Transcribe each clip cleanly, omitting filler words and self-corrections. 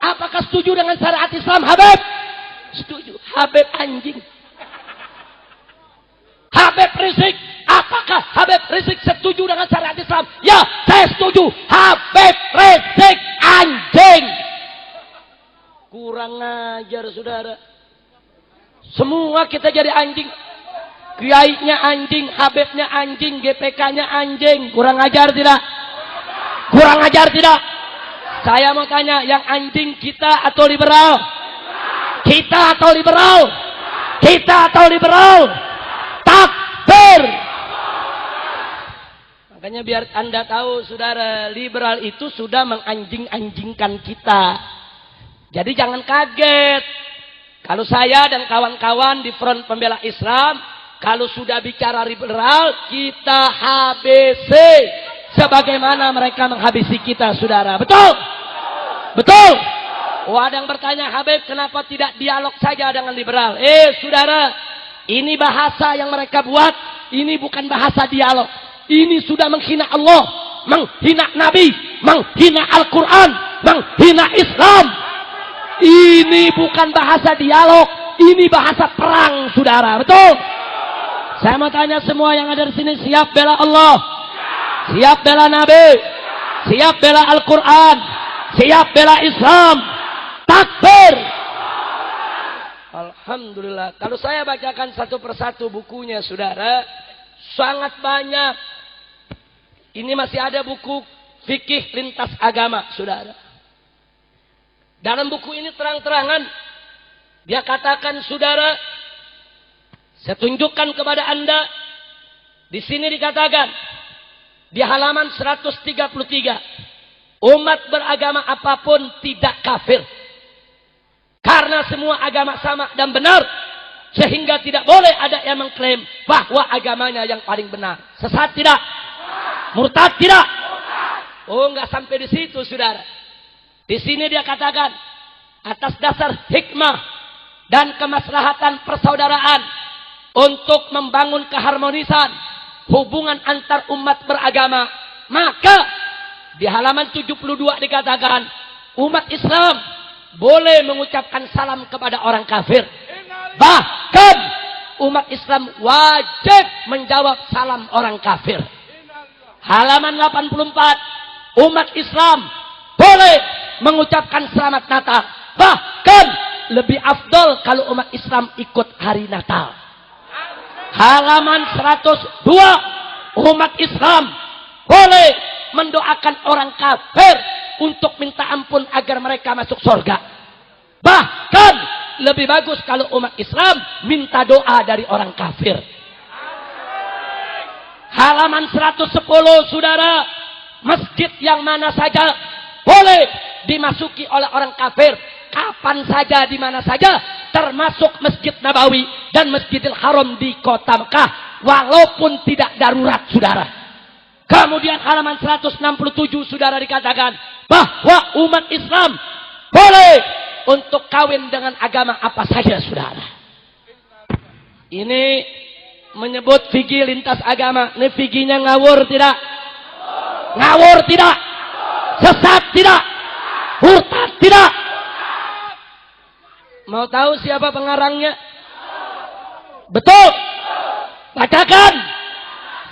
Apakah setuju dengan syariat Islam, Habib? Setuju. Habib anjing. Habib Rizik. Apakah Habib Rizik setuju dengan syariat Islam? Ya, saya setuju. Habib Rizik anjing. Kurang ajar, saudara. Semua kita jadi anjing. Kiainya anjing, Habibnya anjing, GPK-nya anjing. Kurang ajar tidak? Kurang ajar tidak? Saya mau tanya, yang anjing kita atau liberal? Kita atau liberal? Kita atau liberal? Takbir! Makanya biar Anda tahu, saudara, liberal itu sudah menganjing-anjingkan kita. Jadi jangan kaget. Kalau saya dan kawan-kawan di Front Pembela Islam, kalau sudah bicara liberal, kita HBC. Sebagaimana mereka menghabisi kita, saudara. Betul? Betul? Oh, ada yang bertanya, Habib, kenapa tidak dialog saja dengan liberal? Saudara, ini bahasa yang mereka buat. Ini bukan bahasa dialog. Ini sudah menghina Allah, menghina Nabi, menghina Al-Quran, menghina Islam. Ini bukan bahasa dialog. Ini bahasa perang, saudara. Betul? Saya mau tanya semua yang ada di sini, siap bela Allah? Siap bela Nabi? Siap bela Al-Quran? Siap bela Islam? Takbir! Alhamdulillah. Kalau saya bacakan satu persatu bukunya, saudara, sangat banyak. Ini masih ada buku fikih lintas agama, saudara. Dalam buku ini terang-terangan, dia katakan, saudara, saya tunjukkan kepada Anda, di sini dikatakan, di halaman 133, umat beragama apapun tidak kafir. Karena semua agama sama dan benar, sehingga tidak boleh ada yang mengklaim bahwa agamanya yang paling benar. Sesat tidak? Murtad tidak? Oh, enggak sampai di situ, saudara. Di sini dia katakan, atas dasar hikmah dan kemaslahatan persaudaraan untuk membangun keharmonisan hubungan antar umat beragama, maka di halaman 72 dikatakan, umat Islam boleh mengucapkan salam kepada orang kafir. Bahkan umat Islam wajib menjawab salam orang kafir. Halaman 84, umat Islam boleh mengucapkan selamat Natal. Bahkan lebih afdol kalau umat Islam ikut hari Natal. Halaman 102, umat Islam boleh mendoakan orang kafir untuk minta ampun agar mereka masuk surga. Bahkan lebih bagus kalau umat Islam minta doa dari orang kafir. Halaman 110, saudara, masjid yang mana saja boleh dimasuki oleh orang kafir, kapan saja, di mana saja, termasuk Masjid Nabawi dan Masjidil Haram di kota Mekah, walaupun tidak darurat, saudara. Kemudian halaman 167, saudara, dikatakan bahwa umat Islam boleh untuk kawin dengan agama apa saja, saudara. Ini menyebut fikih lintas agama. Ini fikihnya ngawur tidak? Ngawur tidak? Sesat tidak? Murtad tidak? Mau tahu siapa pengarangnya? Betul? Bacakan.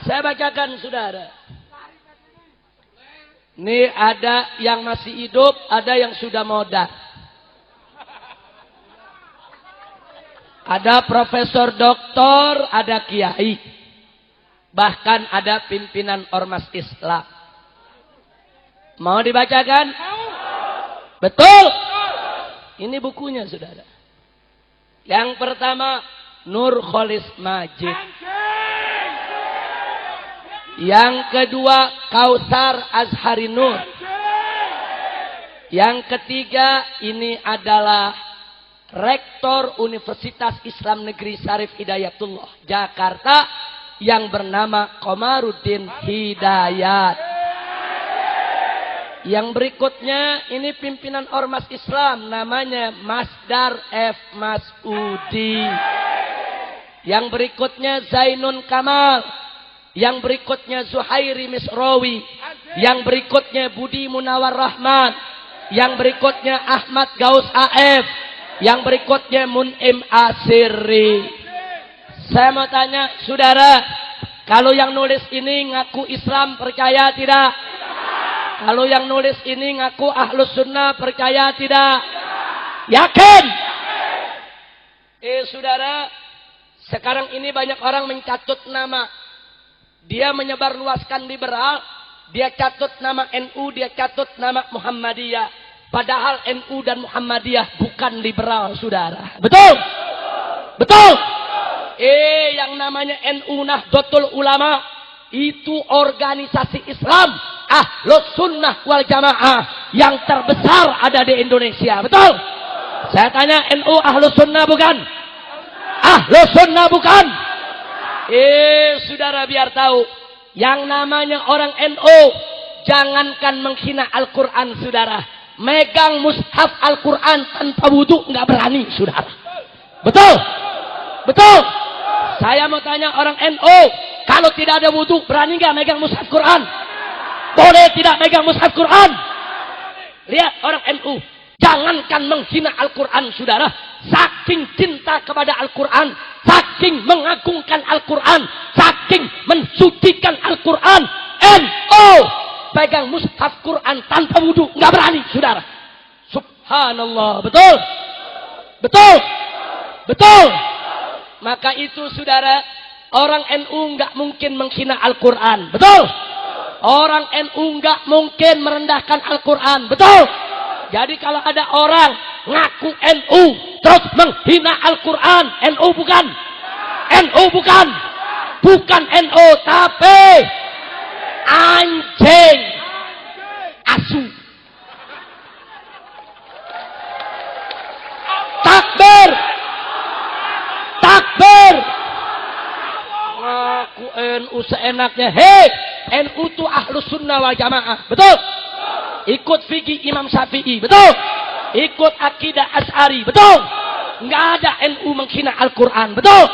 Saya bacakan, saudara. Ini ada yang masih hidup, ada yang sudah modal. Ada profesor doktor, ada kiai. Bahkan ada pimpinan ormas Islam. Mau dibacakan? Betul? Ini bukunya, saudara. Yang pertama, Nur Kholis Majid. Yang kedua, Kausar Azhari Nur. Yang ketiga, ini adalah Rektor Universitas Islam Negeri Syarif Hidayatullah Jakarta yang bernama Komarudin Hidayat. Yang berikutnya, ini pimpinan ormas Islam, namanya Masdar F. Masudi. Yang berikutnya Zainun Kamal. Yang berikutnya Zuhairi Misrawi. Yang berikutnya Budi Munawar Rahman. Yang berikutnya Ahmad Gaus AF. Yang berikutnya Mun'im Asiri. Saya mau tanya, saudara, kalau yang nulis ini ngaku Islam, percaya tidak? Kalau yang nulis ini ngaku Ahlus Sunnah, percaya tidak? Yakin? Saudara, sekarang ini banyak orang mencatut nama. Dia menyebarluaskan liberal, dia catut nama NU, dia catut nama Muhammadiyah. Padahal NU dan Muhammadiyah bukan liberal, saudara. Betul? Betul? Yang namanya NU Nahdlatul Ulama itu organisasi Islam Ahlus Sunnah wal Jamaah yang terbesar ada di Indonesia. Betul? Saya tanya, NU Ahlus Sunnah bukan? Ahlus Sunnah bukan? Saudara biar tahu, yang namanya orang NU jangankan menghina Al-Quran, saudara. Megang mushaf Al-Quran tanpa wudhu nggak berani, saudara. Betul? Betul? Saya mau tanya orang NU, kalau tidak ada wudhu berani nggak megang mushaf Quran? Boleh tidak megang mushaf Quran? Lihat orang NU, jangankan menghina Al-Quran, saudara. Saking cinta kepada Al-Quran, saking mengagungkan Al-Quran, saking mensucikan Al-Quran, NU pegang mushaf Quran tanpa wudhu nggak berani, saudara. Subhanallah. Betul? Betul? Betul? Maka itu, saudara, orang NU nggak mungkin menghina Al-Quran. Betul? Orang NU nggak mungkin merendahkan Al-Quran. Betul? Jadi kalau ada orang ngaku NU terus menghina Al-Quran, NU bukan? NU bukan? Bukan NU, tapi anjing, asu. Takbir, takbir. Ngaku NU seenaknya. Hei, NU itu Ahlus Sunnah wal Jamaah. Betul? Ikut fikih Imam Syafi'i. Betul? Ikut akidah Asy'ari. Betul? Nggak ada NU menghina Al-Quran. Betul?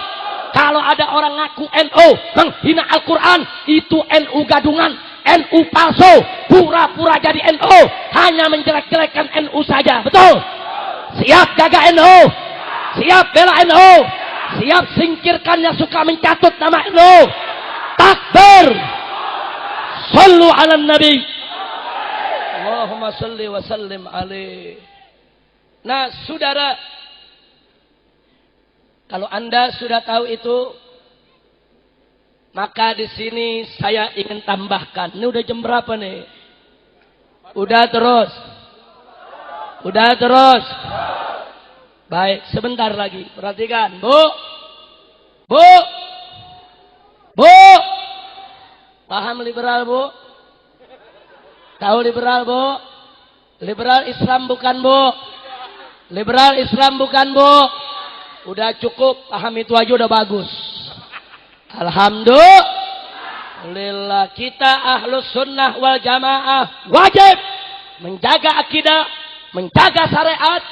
Kalau ada orang ngaku NU menghina Al-Quran, itu NU gadungan, NU palsu, pura-pura jadi NU, hanya menjelek-jelekkan NU saja. Betul? Siap jaga NU? Siap bela NU? Siap singkirkan yang suka mencatut nama NU? Takbir! Sallu ala Nabi. Allahumma salli wa sallim alaih. Nah, saudara, kalau Anda sudah tahu itu, maka di sini saya ingin tambahkan. Ini udah jam berapa nih? Udah terus. Udah terus. Baik, sebentar lagi. Perhatikan, Bu. Bu. Bu. Paham liberal, Bu? Tahu liberal, Bu? Liberal Islam bukan, Bu? Liberal Islam bukan, Bu? Udah cukup, paham itu aja udah bagus. Alhamdulillah, kita Ahlus Sunnah wal Jamaah wajib menjaga akidah, menjaga syariat,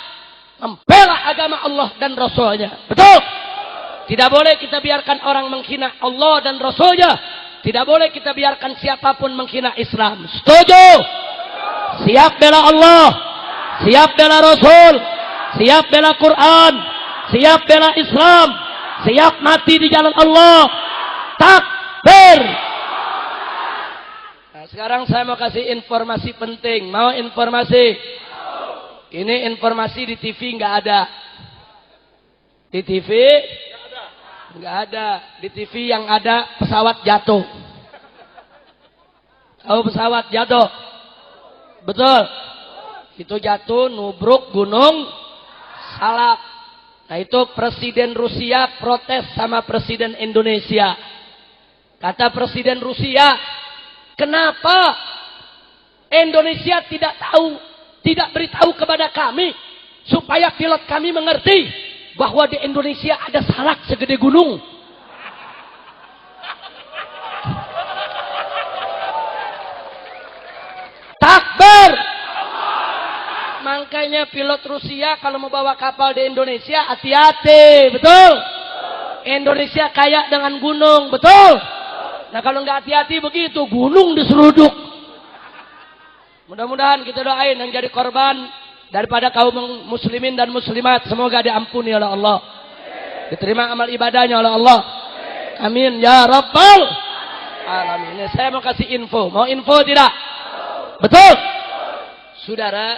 membela agama Allah dan Rasulnya. Betul? Tidak boleh kita biarkan orang menghina Allah dan Rasulnya. Tidak boleh kita biarkan siapapun menghina Islam. Setuju? Siap bela Allah, siap bela Rasul, siap bela Quran, siap bela Islam, siap mati di jalan Allah. Takbir. Nah, sekarang saya mau kasih informasi penting. Mau informasi? Ini informasi di TV nggak ada. Di TV nggak ada. Di TV yang ada pesawat jatuh. Tahu pesawat jatuh? Betul. Itu jatuh nubruk gunung Salak. Nah, itu Presiden Rusia protes sama Presiden Indonesia. Kata Presiden Rusia, kenapa Indonesia tidak beritahu kepada kami supaya pilot kami mengerti bahwa di Indonesia ada salak segede gunung. Takbir. Makanya pilot Rusia kalau mau bawa kapal di Indonesia hati-hati, betul? Indonesia kaya dengan gunung, betul? Nah, kalau nggak hati-hati begitu, gunung diseruduk. Mudah-mudahan kita doain yang jadi korban daripada kaum muslimin dan muslimat. Semoga diampuni oleh Allah. Diterima amal ibadahnya oleh Allah. Amin ya rabbal alamin. Ini saya mau kasih info. Mau info tidak? Betul? Saudara,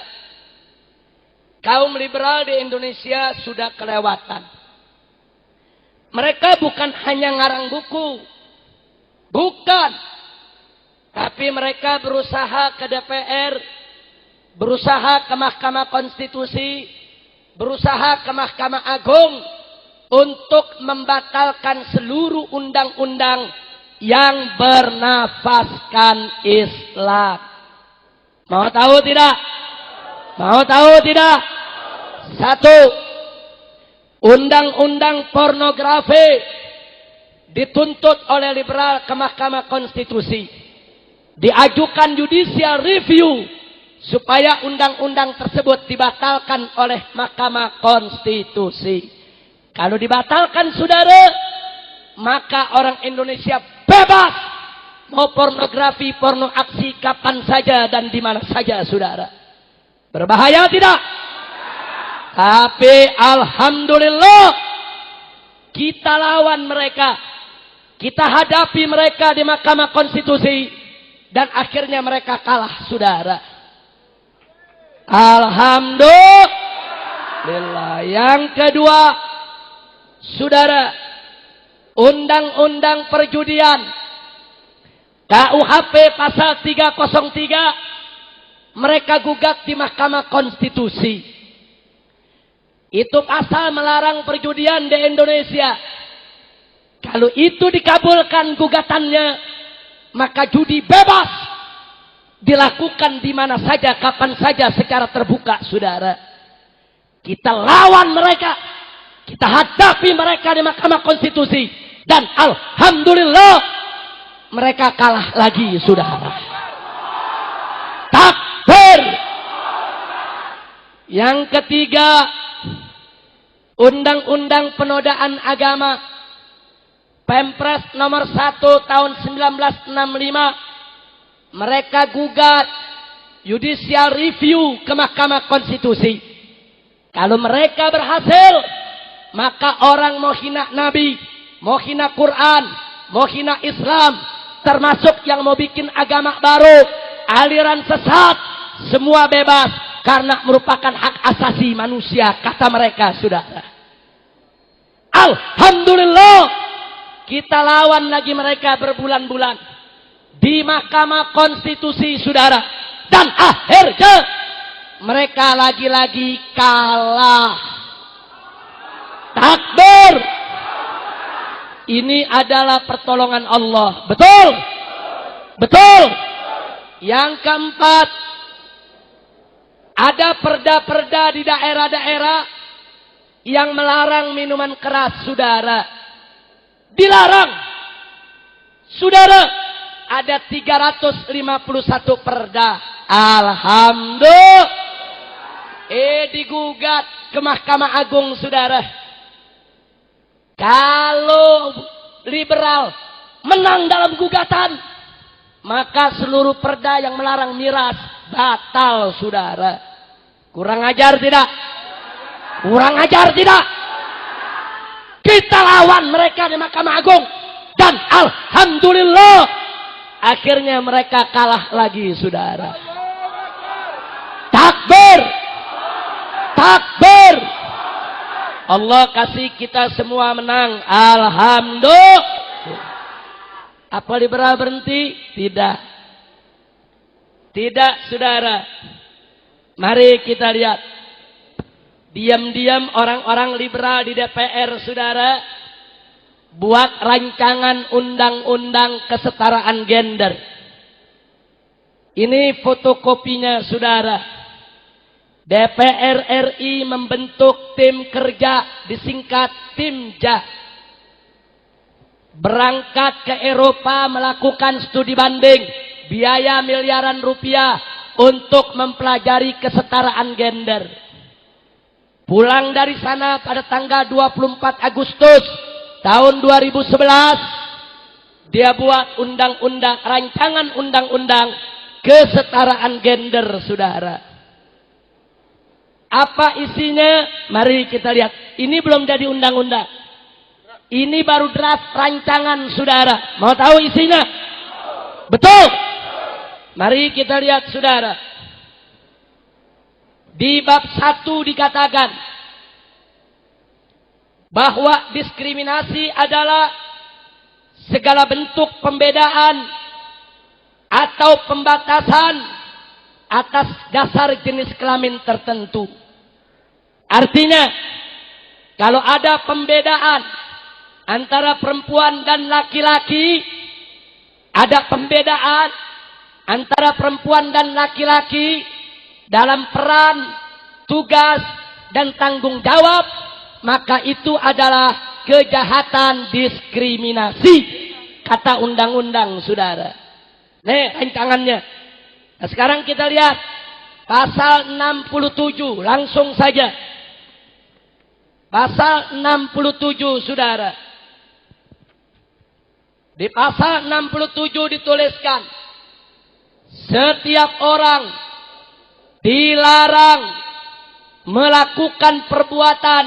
kaum liberal di Indonesia sudah kelewatan. Mereka bukan hanya ngarang buku. Bukan. Tapi mereka berusaha ke DPR, berusaha ke Mahkamah Konstitusi, berusaha ke Mahkamah Agung untuk membatalkan seluruh undang-undang yang bernafaskan Islam. Mau tahu tidak? Mau tahu tidak? Satu, undang-undang pornografi dituntut oleh liberal ke Mahkamah Konstitusi. Diajukan judicial review supaya undang-undang tersebut dibatalkan oleh Mahkamah Konstitusi. Kalau dibatalkan, saudara, maka orang Indonesia bebas mau pornografi, porno aksi kapan saja dan di mana saja, saudara. Berbahaya tidak? Tapi alhamdulillah kita lawan mereka. Kita hadapi mereka di Mahkamah Konstitusi. Dan akhirnya mereka kalah, saudara. Alhamdulillah. Yang kedua, saudara, undang-undang perjudian KUHP pasal 303 mereka gugat di Mahkamah Konstitusi. Itu pasal melarang perjudian di Indonesia. Kalau itu dikabulkan gugatannya, maka judi bebas dilakukan di mana saja, kapan saja, secara terbuka, saudara. Kita lawan mereka, kita hadapi mereka di Mahkamah Konstitusi, dan alhamdulillah mereka kalah lagi, saudara. Takbir. Yang ketiga, undang-undang penodaan agama Pempres nomor 1 tahun 1965, mereka gugat judicial review ke Mahkamah Konstitusi. Kalau mereka berhasil, maka orang mau hina Nabi, mau hina Quran, mau hina Islam, termasuk yang mau bikin agama baru, aliran sesat, semua bebas karena merupakan hak asasi manusia, kata mereka, saudara. Alhamdulillah. Kita lawan lagi mereka berbulan-bulan di Mahkamah Konstitusi, saudara. Dan akhirnya mereka lagi-lagi kalah. Takbir. Ini adalah pertolongan Allah. Betul? Betul. Yang keempat, ada perda-perda di daerah-daerah yang melarang minuman keras, saudara. Dilarang. Saudara, ada 351 perda. Alhamdulillah. Digugat ke Mahkamah Agung, saudara. Kalau liberal menang dalam gugatan, maka seluruh perda yang melarang miras batal, saudara. Kurang ajar tidak? Kurang ajar tidak? Kita lawan mereka di Mahkamah Agung. Dan alhamdulillah akhirnya mereka kalah lagi, saudara. Takbir. Takbir. Allah kasih kita semua menang. Alhamdulillah. Apa liberal berhenti? Tidak. Tidak, saudara. Mari kita lihat. Diam-diam orang-orang liberal di DPR, saudara, buat rancangan undang-undang kesetaraan gender. Ini fotokopinya, saudara. DPR RI membentuk tim kerja, disingkat Timja. Berangkat ke Eropa melakukan studi banding, biaya miliaran rupiah untuk mempelajari kesetaraan gender. Pulang dari sana pada tanggal 24 Agustus tahun 2011, dia buat undang-undang, rancangan undang-undang kesetaraan gender, saudara. Apa isinya? Mari kita lihat. Ini belum jadi undang-undang. Ini baru draft rancangan, saudara. Mau tahu isinya? Betul. Mari kita lihat, saudara. Di bab 1 dikatakan bahwa diskriminasi adalah segala bentuk pembedaan atau pembatasan atas dasar jenis kelamin tertentu. Artinya, kalau ada pembedaan antara perempuan dan laki-laki, ada pembedaan antara perempuan dan laki-laki dalam peran, tugas, dan tanggung jawab, maka itu adalah kejahatan diskriminasi, kata undang-undang, saudara. Nih rancangannya. Nah, sekarang kita lihat pasal 67, langsung saja. Pasal 67, saudara. Di pasal 67 dituliskan, setiap orang dilarang melakukan perbuatan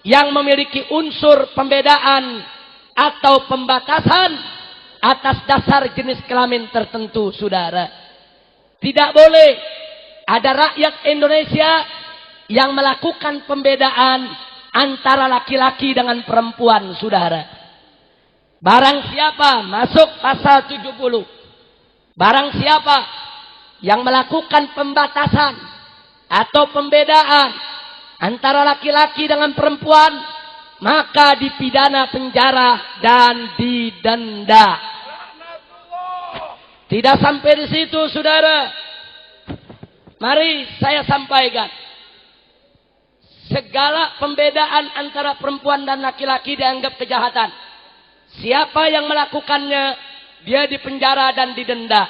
yang memiliki unsur pembedaan atau pembatasan atas dasar jenis kelamin tertentu, saudara. Tidak boleh ada rakyat Indonesia yang melakukan pembedaan antara laki-laki dengan perempuan, saudara. Barang siapa, masuk pasal 70. Barang siapa yang melakukan pembatasan atau pembedaan antara laki-laki dengan perempuan, maka dipidana penjara dan didenda. Tidak sampai di situ, saudara. Mari saya sampaikan. Segala pembedaan antara perempuan dan laki-laki dianggap kejahatan. Siapa yang melakukannya, dia dipenjara dan didenda.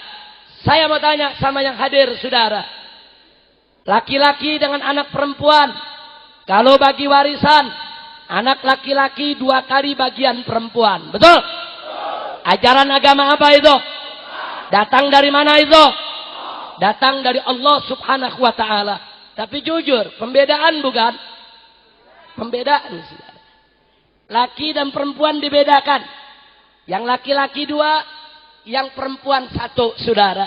Saya mau tanya sama yang hadir, saudara. Laki-laki dengan anak perempuan, kalau bagi warisan, anak laki-laki 2 kali bagian perempuan. Betul? Ajaran agama apa itu? Datang dari mana itu? Datang dari Allah Subhanahu wa ta'ala. Tapi jujur, pembedaan bukan? Pembedaan, saudara. Laki dan perempuan dibedakan. Yang laki-laki 2, yang perempuan 1, saudara.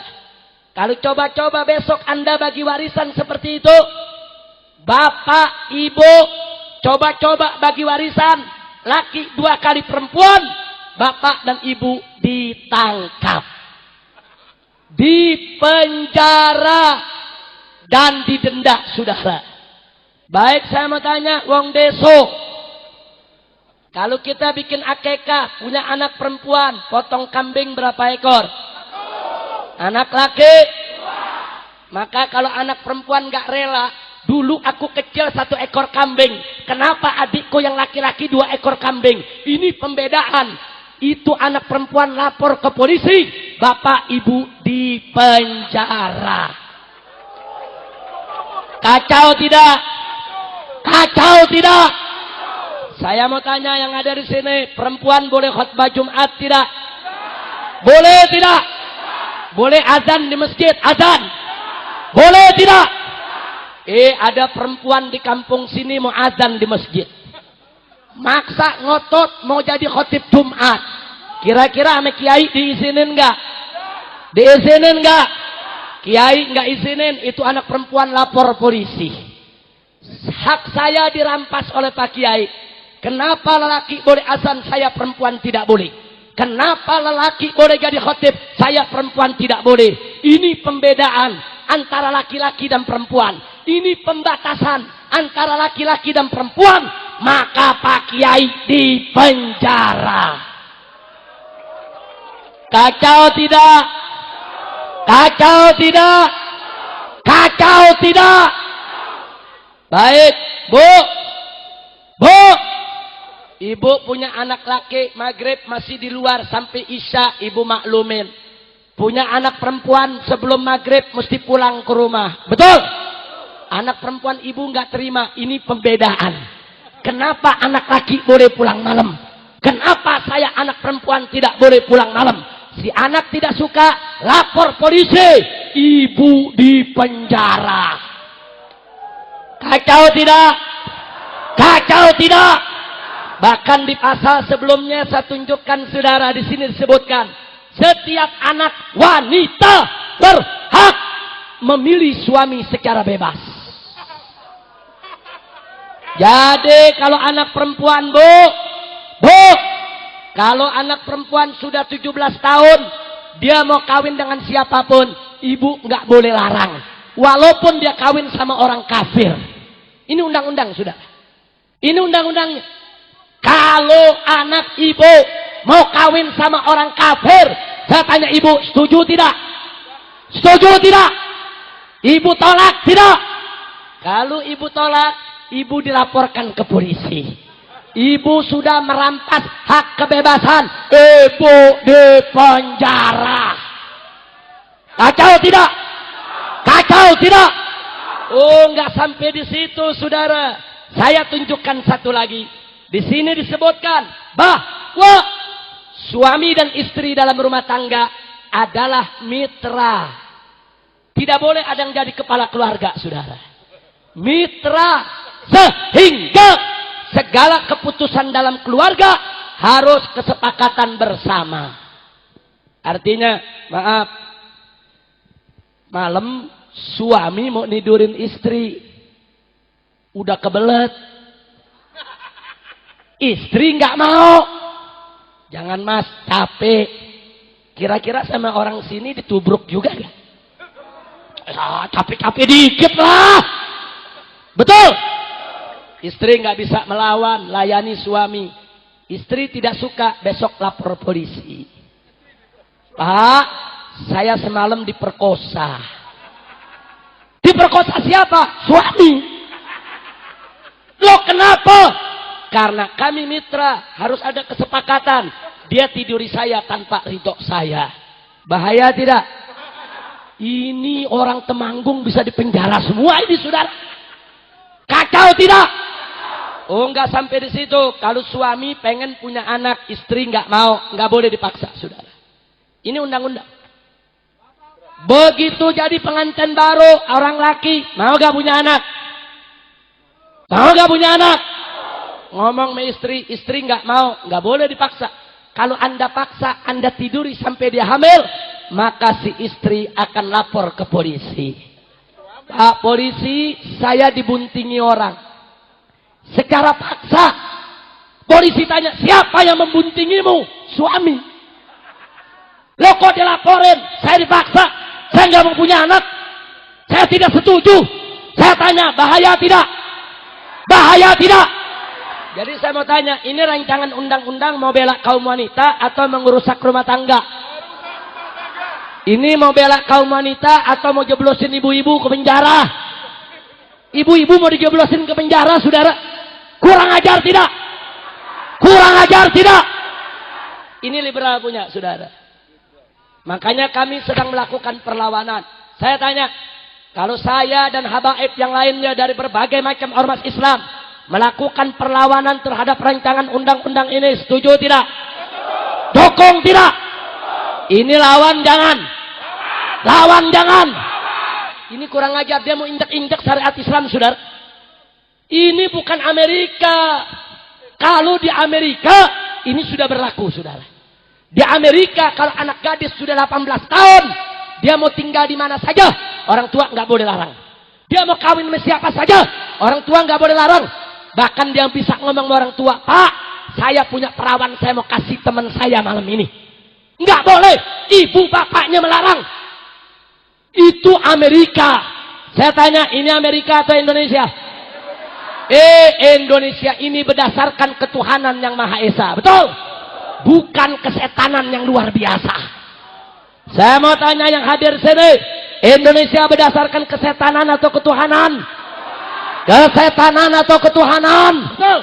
Kalau coba-coba besok Anda bagi warisan seperti itu, bapak, ibu, coba-coba bagi warisan, laki 2 kali perempuan, bapak dan ibu ditangkap, dipenjara, dan didenda, saudara. Baik, saya mau tanya, wong deso, kalau kita bikin akekah, punya anak perempuan, potong kambing berapa ekor? Anak laki? Maka kalau anak perempuan gak rela, dulu aku kecil 1 ekor kambing, kenapa adikku yang laki-laki 2 ekor kambing? Ini pembedaan. Itu anak perempuan lapor ke polisi, bapak ibu dipenjara. Kacau tidak? Kacau tidak? Saya mau tanya yang ada di sini, perempuan boleh khutbah Jumat tidak? Boleh tidak? Boleh azan di masjid? Azan? Boleh tidak? Ada perempuan di kampung sini mau azan di masjid. Maksa ngotot mau jadi khotib Jumat. Kira-kira sama kiai diizinin enggak? Diizinin enggak? Kiai enggak izinin, itu anak perempuan lapor polisi. Hak saya dirampas oleh Pak Kiai. Kenapa lelaki boleh azan, saya perempuan tidak boleh? Kenapa lelaki boleh jadi khotib, saya perempuan tidak boleh? Ini pembedaan antara laki-laki dan perempuan. Ini pembatasan antara laki-laki dan perempuan. Maka Pak Kiai dipenjara. Kacau tidak? Kacau tidak? Kacau tidak? Baik, Bu. Bu. Ibu punya anak laki, maghrib masih di luar sampai isya, ibu maklumin. Punya anak perempuan sebelum maghrib mesti pulang ke rumah. Betul? Anak perempuan ibu nggak terima, ini pembedaan. Kenapa anak laki boleh pulang malam? Kenapa saya anak perempuan tidak boleh pulang malam? Si anak tidak suka, lapor polisi, ibu di penjara. Kacau tidak? Kacau tidak? Bahkan di pasal sebelumnya saya tunjukkan saudara, di sini disebutkan setiap anak wanita berhak memilih suami secara bebas. Jadi kalau anak perempuan bu, kalau anak perempuan sudah 17 tahun, dia mau kawin dengan siapapun, ibu nggak boleh larang. Walaupun dia kawin sama orang kafir. Ini undang-undang sudah. Ini undang-undangnya. Kalau anak ibu mau kawin sama orang kafir, saya tanya ibu, setuju tidak? Setuju tidak? Ibu tolak tidak? Kalau ibu tolak, ibu dilaporkan ke polisi. Ibu sudah merampas hak kebebasan. Ibu di penjara. Kacau tidak? Kacau tidak? Oh, nggak sampai di situ, saudara. Saya tunjukkan satu lagi. Di sini disebutkan bahwa suami dan istri dalam rumah tangga adalah mitra. Tidak boleh ada yang jadi kepala keluarga, saudara. Mitra, sehingga segala keputusan dalam keluarga harus kesepakatan bersama. Artinya, maaf, malam suami mau nidurin istri, udah kebelet, istri nggak mau. Jangan mas, capek. Kira-kira sama orang sini ditubruk juga gak? Capek-capek dikit lah. Betul? Istri nggak bisa melawan, layani suami. Istri tidak suka, besok lapor polisi. Pak, saya semalam diperkosa. Diperkosa siapa? Suami. Loh kenapa? Karena kami mitra, harus ada kesepakatan. Dia tiduri saya tanpa ridho saya. Bahaya tidak? Ini orang Temanggung bisa dipenjara semua ini, saudara. Kacau tidak? Oh, nggak sampai di situ. Kalau suami pengen punya anak, istri nggak mau, nggak boleh dipaksa, saudara. Ini undang-undang. Begitu jadi pengantin baru, orang laki mau gak punya anak? Mau gak punya anak? Ngomong sama istri, istri nggak mau, nggak boleh dipaksa. Kalau anda paksa, anda tiduri sampai dia hamil, maka si istri akan lapor ke polisi. Pak polisi, saya dibuntingi orang. Secara paksa, polisi tanya, siapa yang membuntingimu? Suami. Loh kok dilaporin? Saya dipaksa, saya nggak mau punya anak. Saya tidak setuju. Saya tanya, bahaya tidak? Bahaya tidak? Jadi saya mau tanya, ini rancangan undang-undang mau bela kaum wanita atau mengerusak rumah tangga? Ini mau bela kaum wanita atau mau jeblosin ibu-ibu ke penjara? Ibu-ibu mau dijeblosin ke penjara, saudara? Kurang ajar tidak? Kurang ajar tidak? Ini liberal punya, saudara. Makanya kami sedang melakukan perlawanan. Saya tanya, kalau saya dan habaib yang lainnya dari berbagai macam ormas Islam melakukan perlawanan terhadap rancangan undang-undang ini, setuju tidak? Dukung tidak? Ini lawan jangan. Lawan jangan. Ini kurang ajar, dia mau injak-injak syariat Islam, saudara. Ini bukan Amerika. Kalau di Amerika ini sudah berlaku, saudara. Di Amerika kalau anak gadis sudah 18 tahun, dia mau tinggal di mana saja, orang tua nggak boleh larang. Dia mau kawin sama siapa saja, orang tua nggak boleh larang. Bahkan dia bisa ngomong sama orang tua, Pak, saya punya perawan, saya mau kasih teman saya malam ini. Nggak boleh, ibu bapaknya melarang. Itu Amerika. Saya tanya, ini Amerika atau Indonesia? Indonesia ini berdasarkan ketuhanan yang Maha Esa, betul? Bukan kesetanan yang luar biasa. Saya mau tanya yang hadir sini, Indonesia berdasarkan kesetanan atau ketuhanan? Kesetanan atau ketuhanan? Betul.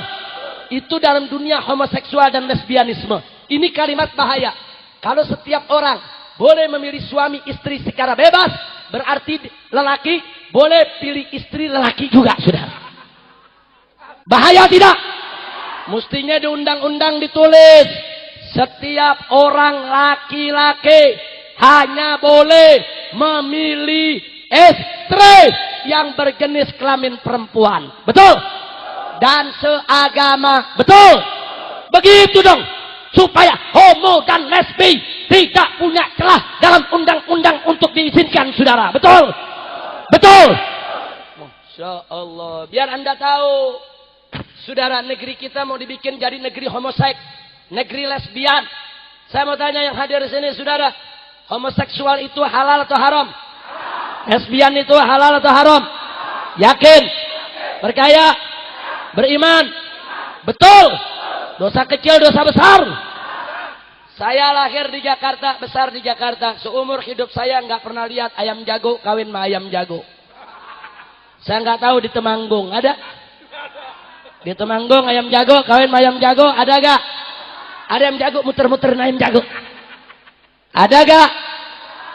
Itu dalam dunia homoseksual dan lesbianisme. Ini kalimat bahaya. Kalau setiap orang boleh memilih suami istri secara bebas, berarti lelaki boleh pilih istri lelaki juga, saudara. Bahaya tidak? Mestinya di undang-undang ditulis, Setiap orang laki-laki hanya boleh memilih istri yang berjenis kelamin perempuan. Betul? Dan seagama. Betul? Begitu dong. Supaya homo dan lesbi tidak punya celah dalam undang-undang untuk diizinkan, saudara. Betul? Betul? Masya Allah. Biar Anda tahu, saudara, negeri kita mau dibikin jadi negeri homoseks, negeri lesbian. Saya mau tanya yang hadir di sini, saudara, homoseksual itu halal atau haram? Lesbian itu halal atau haram? Yakin? Percaya? Beriman? Betul? Dosa kecil, dosa besar. Saya lahir di Jakarta, besar di Jakarta. Seumur hidup saya nggak pernah lihat ayam jago kawin sama ayam jago. Saya nggak tahu di Temanggung ada. Di Temanggung ayam jago kawin sama ayam jago ada gak? Ada ayam jago muter-muter ayam jago. Ada gak?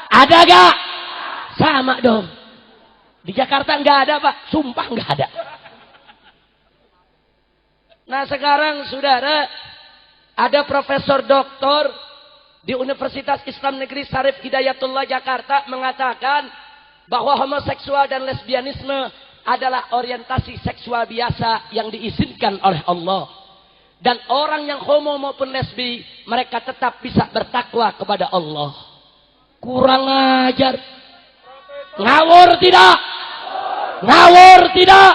Ada gak? Sama dong. Di Jakarta nggak ada, Pak. Sumpah nggak ada. Nah sekarang saudara, ada profesor doktor di Universitas Islam Negeri Syarif Hidayatullah Jakarta mengatakan bahwa homoseksual dan lesbianisme adalah orientasi seksual biasa yang diizinkan oleh Allah. Dan orang yang homo maupun lesbi, mereka tetap bisa bertakwa kepada Allah. Kurang ajar. Ngawur tidak? Ngawur tidak?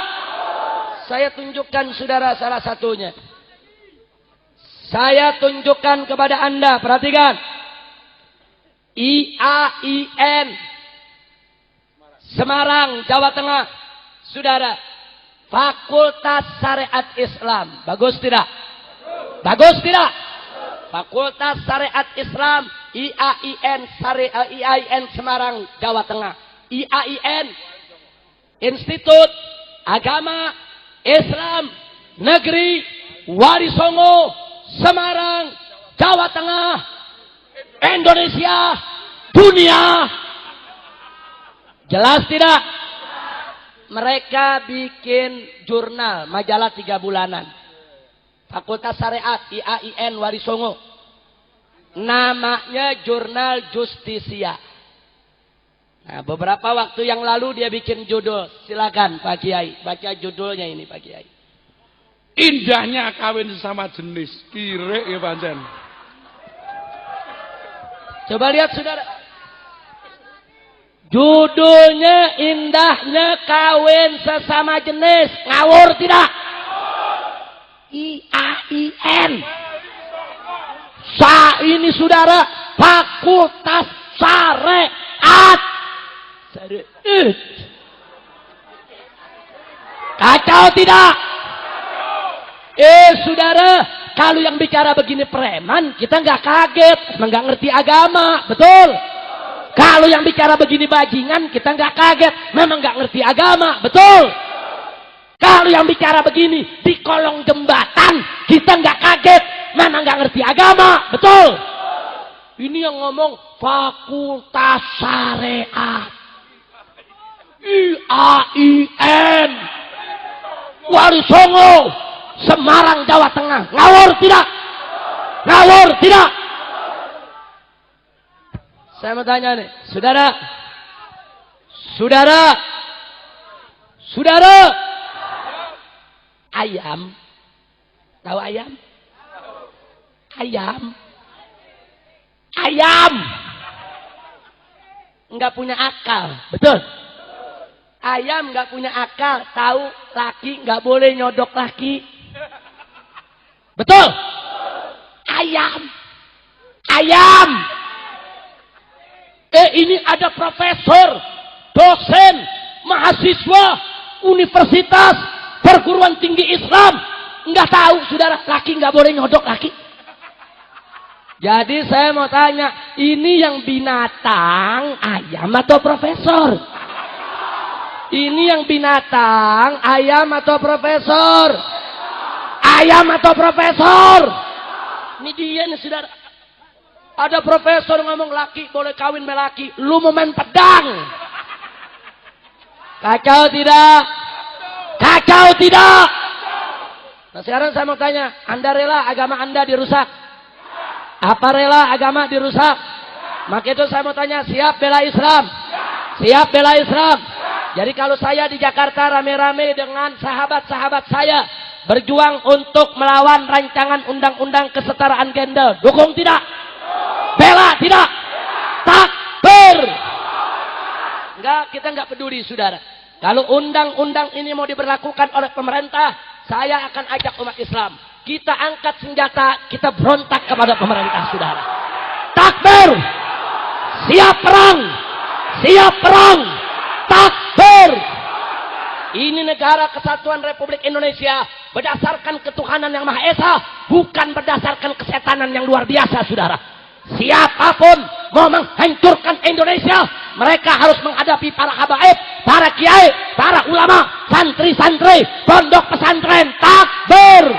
Saya tunjukkan saudara salah satunya. Saya tunjukkan kepada Anda, perhatikan. IAIN Semarang, Jawa Tengah. Saudara, Fakultas Syariat Islam. Bagus tidak? Bagus tidak? Fakultas Syariat Islam IAIN Semarang, Jawa Tengah. IAIN Institut Agama Islam Negeri Warisongo, Semarang, Jawa Tengah, Indonesia, dunia. Jelas tidak? Mereka bikin jurnal, majalah 3 bulanan. Fakultas Syariat IAIN Warisongo. Namanya Jurnal Justisia. Nah, beberapa waktu yang lalu dia bikin judul. Silakan Pak Kiai, baca judulnya ini Pak Kiai. Indahnya kawin sesama jenis. Kire ya pancen. Coba lihat saudara. Judulnya indahnya kawin sesama jenis. Ngawur tidak? IAIN. Ini saudara, Fakultas Syariat. Kacau tidak? Saudara, kalau yang bicara begini preman, kita nggak kaget, emang nggak ngerti agama, betul? Kalau yang bicara begini bajingan, kita nggak kaget, memang nggak ngerti agama, betul? Kalau yang bicara begini di kolong jembatan, kita nggak kaget, memang nggak ngerti agama, betul? Ini yang ngomong Fakultas Syariat. IAIN Warisongo, Semarang, Jawa Tengah. Ngawur tidak? Ngawur tidak? Saya mau tanya nih, saudara, ayam, tahu ayam? Ayam nggak punya akal, betul? Ayam nggak punya akal, tahu laki nggak boleh nyodok laki, betul? Ayam. Ini ada profesor, dosen, mahasiswa, universitas, perguruan tinggi Islam, nggak tahu saudara laki nggak boleh nyodok laki. Jadi saya mau tanya, ini yang binatang ayam atau profesor? Ini yang binatang ayam atau profesor? Ayam atau profesor? Ini dia nih saudara. Ada profesor ngomong laki boleh kawin sama laki. Lu mau main pedang? Kacau tidak? Kacau tidak? Nah sekarang saya mau tanya, Anda rela agama Anda dirusak? Apa rela agama dirusak? Maka itu saya mau tanya, siap bela Islam? Siap bela Islam? Jadi kalau saya di Jakarta rame-rame dengan sahabat-sahabat saya berjuang untuk melawan rancangan undang-undang kesetaraan gender, dukung tidak? Bela tidak? Takbir! Enggak, kita enggak peduli, saudara. Kalau undang-undang ini mau diberlakukan oleh pemerintah, saya akan ajak umat Islam. Kita angkat senjata, kita berontak kepada pemerintah, saudara. Takbir! Siap perang! Siap perang! Takbir! Ini negara kesatuan Republik Indonesia berdasarkan ketuhanan yang Maha Esa, bukan berdasarkan kesetanan yang luar biasa, saudara. Siapapun mau menghancurkan Indonesia, mereka harus menghadapi para habaib, para kiai, para ulama, santri-santri, pondok pesantren. Takbir!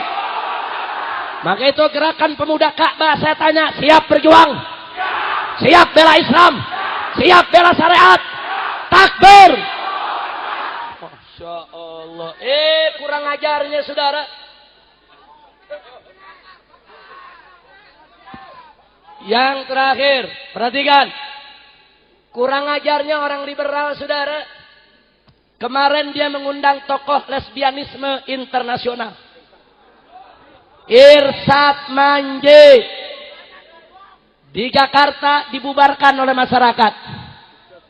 Maka itu gerakan pemuda Ka'bah, saya tanya, siap berjuang? Siap bela Islam? Siap bela syariat? Takbir! Masya Allah. Kurang ajarnya, saudara. Yang terakhir, perhatikan. Kurang ajarnya orang liberal, saudara. Kemarin dia mengundang tokoh lesbianisme internasional. Irsad Manji. Di Jakarta dibubarkan oleh masyarakat.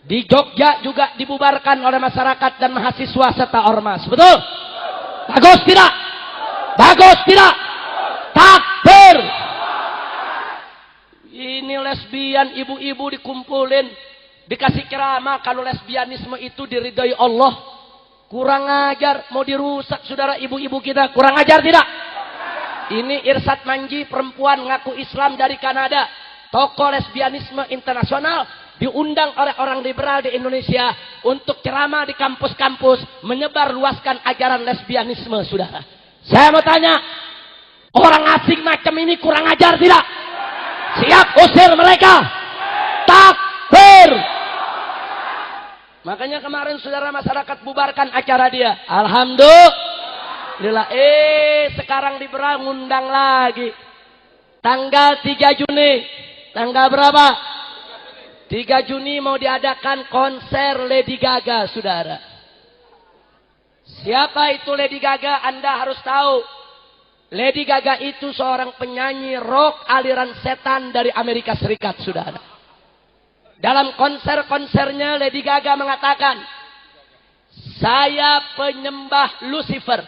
Di Jogja juga dibubarkan oleh masyarakat dan mahasiswa serta ormas. Betul? Bagus tidak? Bagus tidak? Takbir! Ini lesbian, ibu-ibu dikumpulin, dikasih ceramah kalau lesbianisme itu diridhoi Allah. Kurang ajar, mau dirusak saudara ibu-ibu kita. Kurang ajar tidak? Ini Irsad Manji, perempuan ngaku Islam dari Kanada, tokoh lesbianisme internasional, diundang oleh orang liberal di Indonesia untuk ceramah di kampus-kampus, menyebar luaskan ajaran lesbianisme, saudara. Saya mau tanya, orang asing macam ini kurang ajar tidak? Siap usir mereka? Takbir! Makanya kemarin saudara masyarakat bubarkan acara dia. Alhamdulillah. Sekarang liberal ngundang lagi. Tanggal 3 Juni. Tanggal berapa? 3 Juni mau diadakan konser Lady Gaga, saudara. Siapa itu Lady Gaga? Anda harus tahu. Lady Gaga itu seorang penyanyi rock aliran setan dari Amerika Serikat, saudara. Dalam konser-konsernya Lady Gaga mengatakan, saya penyembah Lucifer.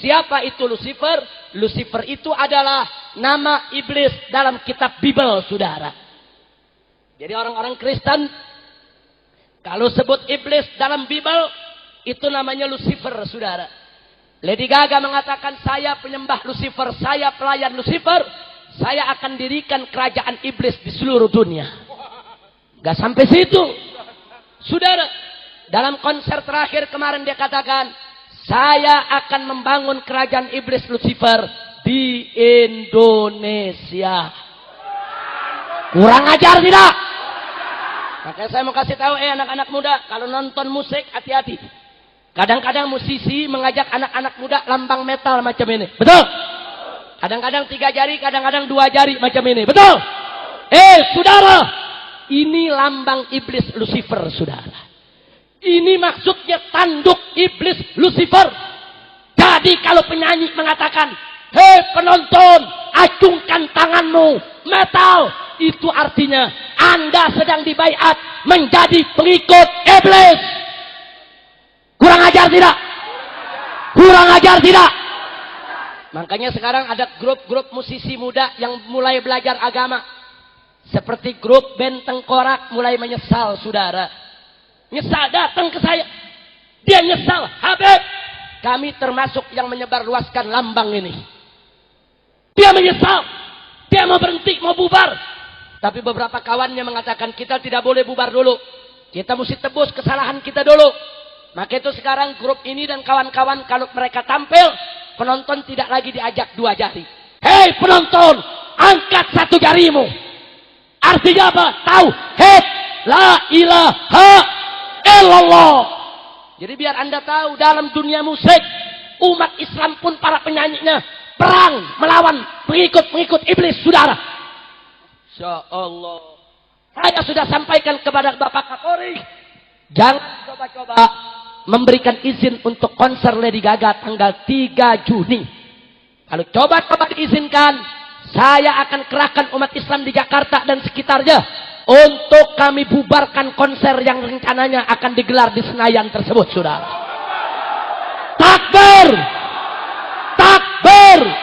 Siapa itu Lucifer? Lucifer itu adalah nama iblis dalam kitab Bible, saudara. Jadi orang-orang Kristen, kalau sebut iblis dalam Bible, itu namanya Lucifer, saudara. Lady Gaga mengatakan, saya penyembah Lucifer, saya pelayan Lucifer, saya akan dirikan kerajaan iblis di seluruh dunia. Gak sampai situ, saudara. Dalam konser terakhir kemarin dia katakan, saya akan membangun kerajaan iblis Lucifer di Indonesia. Kurang ajar tidak? Makanya saya mau kasih tahu, anak-anak muda, kalau nonton musik hati-hati. Kadang-kadang musisi mengajak anak-anak muda lambang metal macam ini. Betul? Kadang-kadang 3 jari, kadang-kadang 2 jari macam ini. Betul? Saudara, ini lambang iblis Lucifer, saudara. Ini maksudnya tanduk iblis Lucifer. Jadi kalau penyanyi mengatakan, hei penonton, acungkan tanganmu, metal, itu artinya Anda sedang dibaiat menjadi pengikut iblis. Kurang ajar tidak? Kurang ajar tidak? Makanya sekarang ada grup-grup musisi muda yang mulai belajar agama. Seperti grup band Tengkorak mulai menyesal, saudara. Nyesal, datang ke saya. Dia nyesal, Habib, kami termasuk yang menyebarluaskan lambang ini. Dia menyesal. Dia mau berhenti, mau bubar. Tapi beberapa kawannya mengatakan, kita tidak boleh bubar dulu. Kita mesti tebus kesalahan kita dulu. Maka itu sekarang grup ini dan kawan-kawan kalau mereka tampil, penonton tidak lagi diajak 2 jari. Hei penonton, angkat 1 jarimu. Artinya apa? Tauhid, la ilaha illallah. Jadi biar Anda tahu, dalam dunia musik, umat Islam pun para penyanyinya perang melawan pengikut-pengikut iblis, saudara. Insya Allah. Saya sudah sampaikan kepada Bapak Kapolri. Jangan coba-coba memberikan izin untuk konser Lady Gaga tanggal 3 Juni. Kalau coba-coba diizinkan, saya akan kerahkan umat Islam di Jakarta dan sekitarnya untuk kami bubarkan konser yang rencananya akan digelar di Senayan tersebut, saudara. Takbir! Takbir!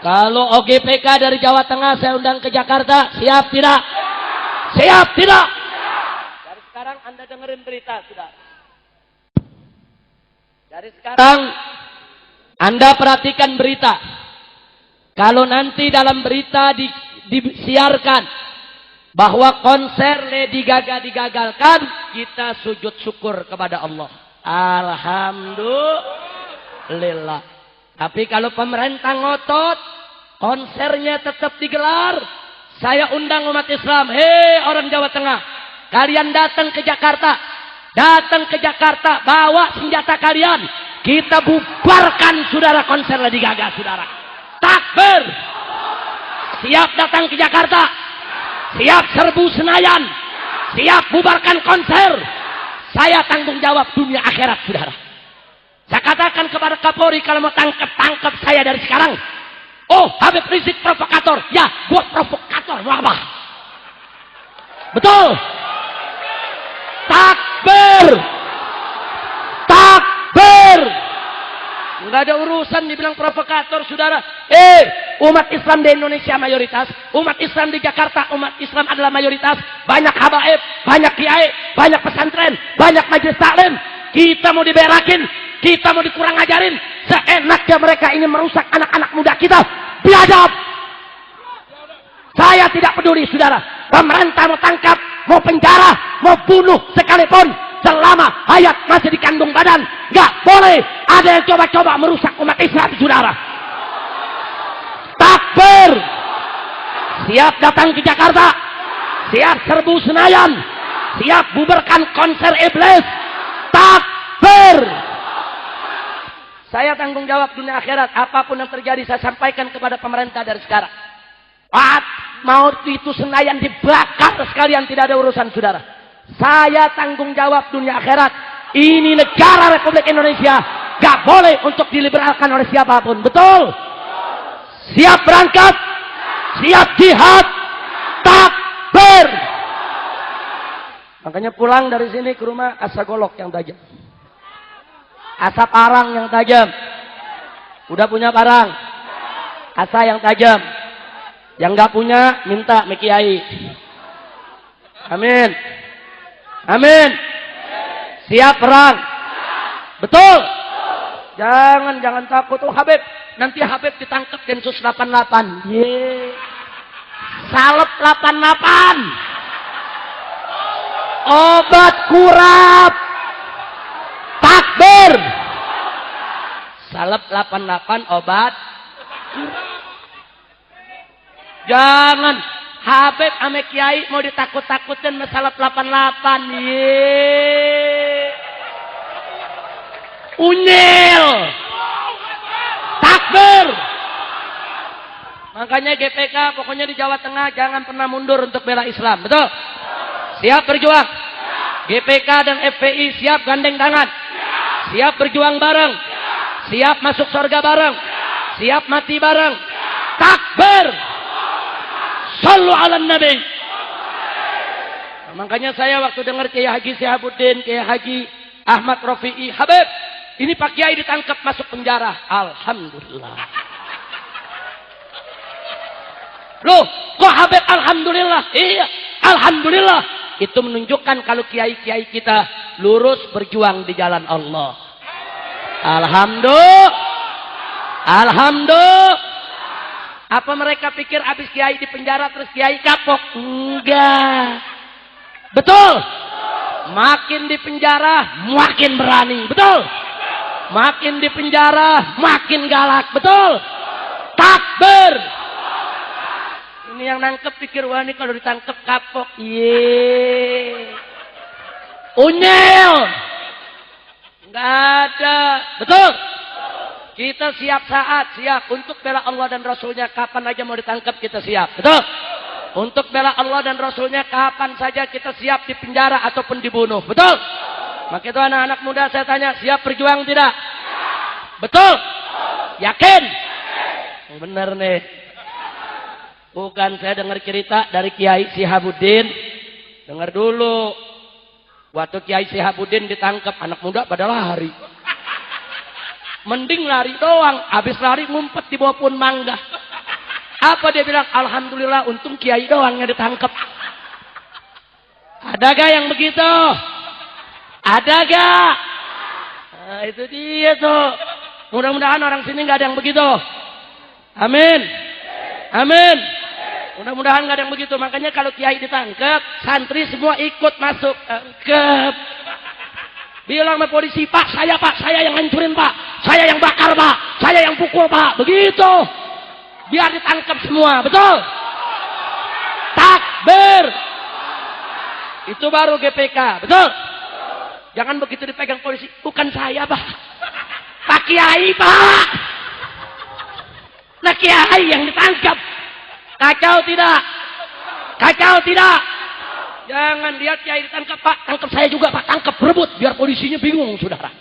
Kalau OGPK dari Jawa Tengah saya undang ke Jakarta, siap tidak? Siap tidak? Dari sekarang Anda dengerin berita, saudara. Dari sekarang Anda perhatikan berita. Kalau nanti dalam berita disiarkan bahwa konser Lady Gaga digagalkan, kita sujud syukur kepada Allah. Alhamdulillah. Tapi kalau pemerintah ngotot, konsernya tetap digelar, saya undang umat Islam. Hei orang Jawa Tengah, kalian datang ke Jakarta. Datang ke Jakarta, bawa senjata kalian. Kita bubarkan saudara konser Lady Gaga, saudara. Takbir! Siap datang ke Jakarta. Siap serbu Senayan. Siap bubarkan konser. Saya tanggung jawab dunia akhirat, saudara. Saya katakan kepada Kapolri, kalau mau tangkap saya dari sekarang. Oh, Habib Rizik provokator. Ya, buat provokator. Mau apa? Betul. Takbir. Takbir. Enggak ada urusan dibilang provokator, saudara. Umat Islam di Indonesia mayoritas. Umat Islam di Jakarta, umat Islam adalah mayoritas. Banyak habaib, banyak kiai, banyak pesantren, banyak majelis taklim. Kita mau diberakin, kita mau dikurang ajarin. Seenaknya mereka ini merusak anak-anak muda kita. Biadab. Saya tidak peduli, saudara. Pemerintah mau tangkap, mau penjara, mau bunuh sekalipun, selama hayat masih dikandung badan, nggak boleh ada yang coba-coba merusak umat Islam, saudara. Takbir. Siap datang ke Jakarta. Siap serbu Senayan. Siap bubarkan konser iblis. Takbir. Saya tanggung jawab dunia akhirat. Apapun yang terjadi saya sampaikan kepada pemerintah dari sekarang. Mau itu Senayan dibakar sekalian, tidak ada urusan, saudara. Saya tanggung jawab dunia akhirat. Ini negara Republik Indonesia, gak boleh untuk diliberalkan oleh siapapun. Betul? Siap berangkat? Siap jihad? Takbir! Makanya pulang dari sini ke rumah asa golok yang tajam. Asap arang yang tajam. Udah punya barang? Asa yang tajam. Yang gak punya, minta me kiai. Amin. Amin. Siap perang. Betul. Jangan takut. Oh Habib, nanti Habib ditangkap Densus 88. Ye. Salep 88. Obat kurap. Takbir. Salep 88 obat. Jangan. Habib ame kiai mau ditakut-takutin masalah 88. Ye. Unyil. Takbir. Makanya GPK pokoknya di Jawa Tengah jangan pernah mundur untuk bela Islam. Betul? Siap berjuang? GPK dan FPI siap gandeng tangan? Siap berjuang bareng? Siap masuk surga bareng? Siap mati bareng? Takbir. Sallu ala Nabi. Nah, makanya saya waktu dengar Kiai Haji Syihabuddin, Kiai Haji Ahmad Rafi'i, Habib, ini Pak Kiai ditangkap masuk penjara. Alhamdulillah. Loh, kok Habib alhamdulillah? Iya, alhamdulillah. Itu menunjukkan kalau kiai-kiai kita lurus berjuang di jalan Allah. Alhamdulillah. Alhamdulillah. Apa mereka pikir habis kiai di penjara terus kiai kapok? Enggak. Betul? Makin di penjara makin berani. Betul? Makin di penjara makin galak. Betul? Takbir. Ini yang nangkep pikir, wah ini kalau ditangkep kapok. Yeay. Unyil. Enggak ada. Betul? Kita siap saat, siap untuk bela Allah dan Rasulnya. Kapan aja mau ditangkap kita siap. Betul? Untuk bela Allah dan Rasulnya kapan saja kita siap dipenjara ataupun dibunuh. Betul? Maka itu anak-anak muda saya tanya, siap berjuang tidak? Betul? Yakin? Bener nih. Bukan saya dengar cerita dari Kiai Sihabuddin. Dengar dulu. Waktu Kiai Sihabuddin ditangkap, anak muda pada lari. Mending lari doang, habis lari ngumpet di bawah pohon mangga. Apa dia bilang? Alhamdulillah, untung Kiai doang yang ditangkap. Ada gak yang begitu? Ada gak? Nah, itu dia tuh. Mudah-mudahan orang sini gak ada yang begitu. Amin. Amin. Mudah-mudahan gak ada yang begitu. Makanya kalau Kiai ditangkap, santri semua ikut masuk. Tangkap. Bilang sama polisi, Pak, saya yang hancurin Pak. Saya yang bakar Pak. Saya yang pukul Pak. Begitu. Biar ditangkap semua. Betul? Takbir. Itu baru GPK. Betul? Jangan begitu dipegang polisi. Bukan saya Pak. Pak Kiai Pak. Nah Kiai yang ditangkap. Kacau tidak? Kacau tidak? Jangan lihat Kiai ditangkap Pak. Tangkap saya juga Pak. Tangkap rebut. Biar polisinya bingung saudara.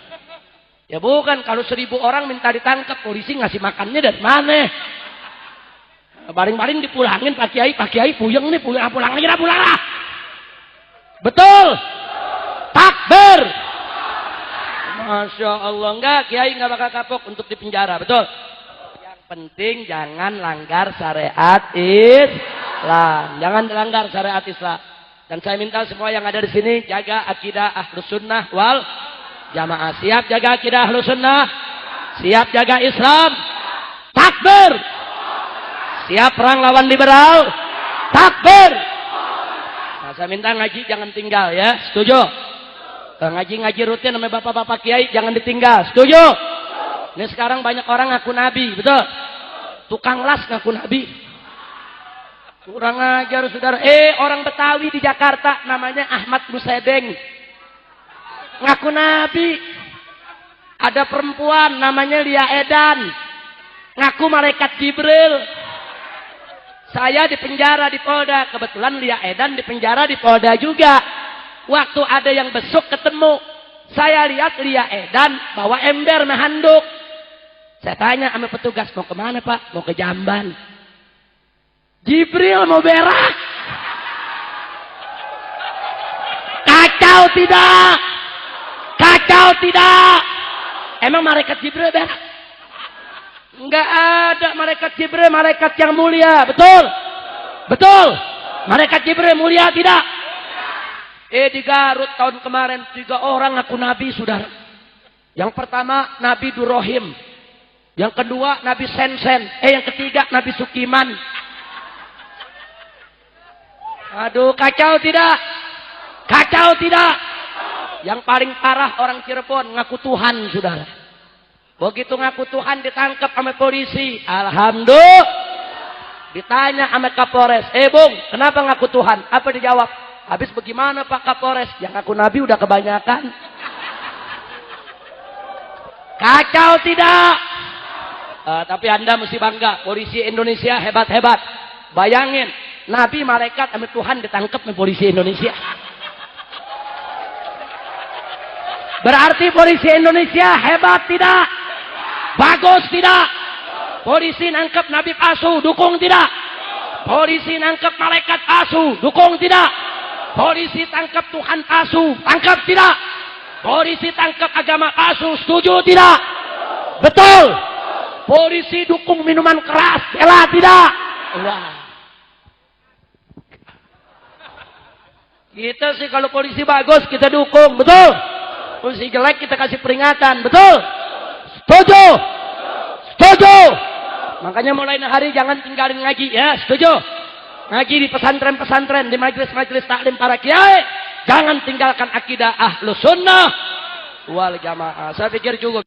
Ya bukan. Kalau 1000 orang minta ditangkap. Polisi ngasih makannya dari mana? Baring-baring dipulangin Pak Kiai puyeng nih. Pulang lagi dah pulang lah. Betul? Takbir. Masya Allah. Enggak. Kiai nggak bakal kapok untuk dipenjara. Betul? Penting jangan langgar syariat Islam. Jangan langgar syariat Islam. Dan saya minta semua yang ada di sini jaga akidah Ahlus Sunnah wal Jamaah. Siap jaga akidah Ahlus Sunnah? Siap jaga Islam? Takbir. Siap perang lawan liberal? Takbir. Nah, saya minta ngaji jangan tinggal ya. Setuju? Ngaji-ngaji rutin sama bapak-bapak kiai jangan ditinggal. Setuju? Ini sekarang banyak orang ngaku nabi, betul? Tukang las ngaku nabi. Kurang ajar saudara. Orang Betawi di Jakarta namanya Ahmad Musedeng. Ngaku nabi. Ada perempuan namanya Lia Edan. Ngaku malaikat Jibril. Saya di penjara di Polda. Kebetulan Lia Edan di penjara di Polda juga. Waktu ada yang besok ketemu. Saya lihat Lia Edan bawa ember sama handuk. Saya tanya sama petugas, mau kemana Pak? Mau ke Jamban. Jibril mau berak. Kacau tidak? Kacau tidak? Emang malaikat Jibril berak? Enggak ada malaikat Jibril, malaikat yang mulia. Betul? Betul? Malaikat Jibril mulia tidak? Di Garut tahun kemarin 3 orang ngaku nabi saudara. Yang pertama Nabi Durrohim. Yang kedua Nabi Sensen. Yang ketiga Nabi Sukiman. Aduh kacau tidak? Kacau tidak? Yang paling parah orang Cirebon ngaku Tuhan saudara. Begitu ngaku Tuhan ditangkap sama polisi. Alhamdulillah. Ditanya sama Kapolres. Bung kenapa ngaku Tuhan? Apa dijawab? Habis bagaimana Pak Kapolres? Yang ngaku Nabi udah kebanyakan. Kacau tidak? Tapi Anda mesti bangga. Polisi Indonesia hebat-hebat. Bayangin. Nabi, malaikat, sama Tuhan ditangkap oleh polisi Indonesia. Berarti polisi Indonesia hebat tidak? Bagus tidak? Polisi nangkep Nabi palsu. Dukung tidak? Polisi nangkep malaikat palsu. Dukung tidak? Polisi tangkap Tuhan palsu. Tangkap tidak? Polisi tangkap agama palsu. Setuju tidak? Betul? Polisi dukung minuman keras. Bela tidak? Wah. Kita sih kalau polisi bagus kita dukung. Betul? Polisi jelek kita kasih peringatan. Betul? Setuju? Setuju? Makanya mulai hari jangan tinggalin ngaji ya. Setuju? Ngaji di pesantren-pesantren, di majelis-majelis taklim para kiai. Jangan tinggalkan akidah Ahlus Sunnah wal Jamaah. Saya pikir cukup.